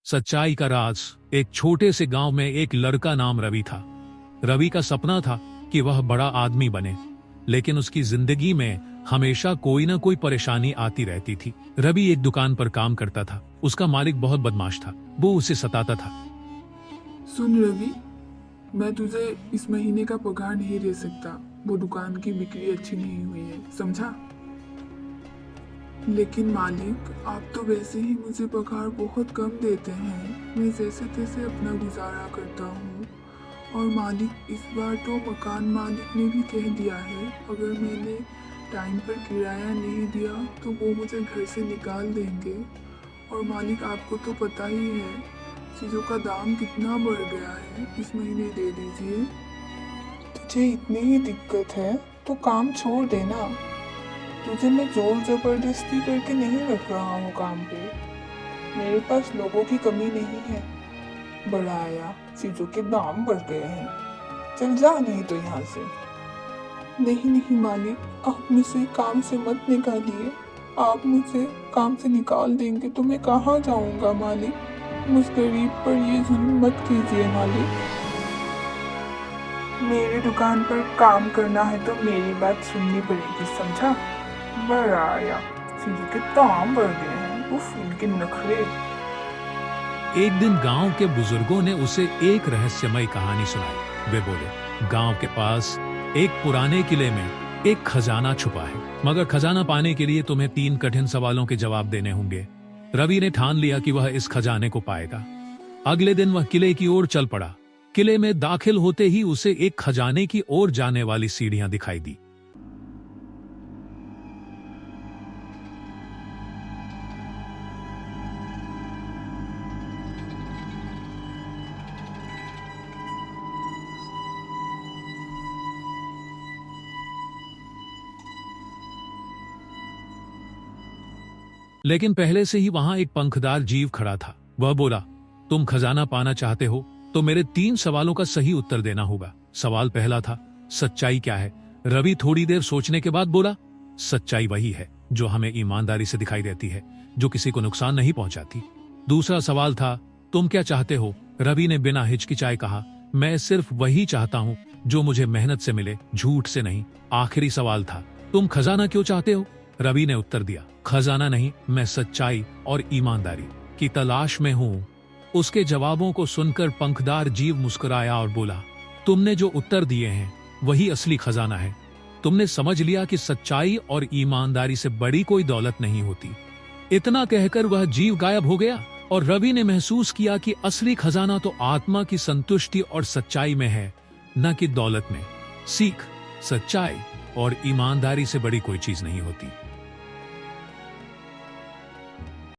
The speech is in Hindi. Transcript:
सच्चाई का राज। एक छोटे से गांव में एक लड़का नाम रवि था। रवि का सपना था कि वह बड़ा आदमी बने, लेकिन उसकी जिंदगी में हमेशा कोई ना कोई परेशानी आती रहती थी। रवि एक दुकान पर काम करता था। उसका मालिक बहुत बदमाश था। वो उसे सताता था। सुन रवि, मैं तुझे इस महीने का पगार नहीं दे सकता। वो दुकान की बिक्री अच्छी नहीं हुई है, समझा? लेकिन मालिक, आप तो वैसे ही मुझे पगार बहुत कम देते हैं। मैं जैसे तैसे अपना गुजारा करता हूँ। और मालिक, इस बार तो मकान मालिक ने भी कह दिया है, अगर मैंने टाइम पर किराया नहीं दिया तो वो मुझे घर से निकाल देंगे। और मालिक, आपको तो पता ही है चीज़ों का दाम कितना बढ़ गया है। इस महीने दे दीजिए। तुझे इतनी ही दिक्कत है तो काम छोड़ देना। तुझे मैं जोर जबरदस्ती करके नहीं रख रहा हूँ काम पे। मेरे पास लोगों की कमी नहीं है। बढ़ाया, चीजों के दाम बढ़ गए हैं। चल जा, नहीं तो यहाँ से। नहीं नहीं मालिक, आप मुझे काम से मत निकालिए। आप मुझे काम से निकाल देंगे तो मैं कहाँ जाऊँगा मालिक। मुझ गरीब पर ये जुल्म मत कीजिए मालिक। मेरे दुकान पर काम करना है तो मेरी बात सुननी पड़ेगी, समझा? बढ़ाया, चीजों के दाम बढ़ गए हैं। उफ, इनके नखरे। एक दिन गांव के बुजुर्गों ने उसे एक रहस्यमय कहानी सुनाई। वे बोले, गांव के पास एक पुराने किले में एक खजाना छुपा है, मगर खजाना पाने के लिए तुम्हें 3 कठिन सवालों के जवाब देने होंगे। रवि ने ठान लिया कि वह इस खजाने को पाएगा। अगले दिन वह किले की ओर चल पड़ा। किले में दाखिल होते ही उसे एक खजाने की ओर जाने वाली सीढ़ियां दिखाई दी। लेकिन पहले से ही वहां एक पंखदार जीव खड़ा था। वह बोला, तुम खजाना पाना चाहते हो तो मेरे 3 सवालों का सही उत्तर देना होगा। सवाल पहला था, सच्चाई क्या है? रवि थोड़ी देर सोचने के बाद बोला, सच्चाई वही है जो हमें ईमानदारी से दिखाई देती है, जो किसी को नुकसान नहीं पहुंचाती। दूसरा सवाल था, तुम क्या चाहते हो? रवि ने बिना हिचकिचाए कहा, मैं सिर्फ वही चाहता हूं जो मुझे मेहनत से मिले, झूठ से नहीं। आखिरी सवाल था, तुम खजाना क्यों चाहते हो? रवि ने उत्तर दिया, खजाना नहीं, मैं सच्चाई और ईमानदारी की तलाश में हूं। उसके जवाबों को सुनकर पंखदार जीव मुस्कुराया और बोला, तुमने जो उत्तर दिए हैं वही असली खजाना है। तुमने समझ लिया कि सच्चाई और ईमानदारी से बड़ी कोई दौलत नहीं होती। इतना कहकर वह जीव गायब हो गया और रवि ने महसूस किया कि असली खजाना तो आत्मा की संतुष्टि और सच्चाई में है, न कि दौलत में। सीख, सच्चाई और ईमानदारी से बड़ी कोई चीज नहीं होती।